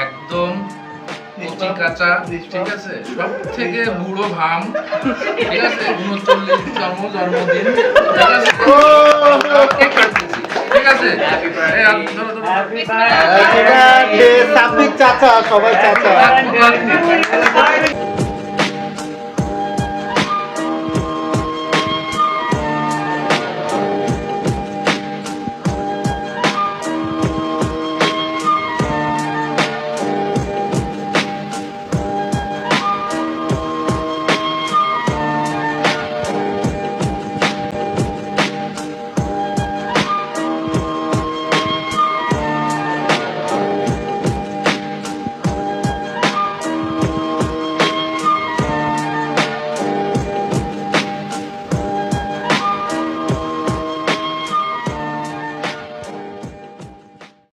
একদম কচি কাঁচা, ঠিক আছে, সব থেকে বুড়ো ভাম, ঠিক আছে, 39তম জন্মদিন, ঠিক আছে, কেক কাটতেছি, ঠিক আছে, এই ধরো ধরো সাব্বির চাচা, সবাই চাচা।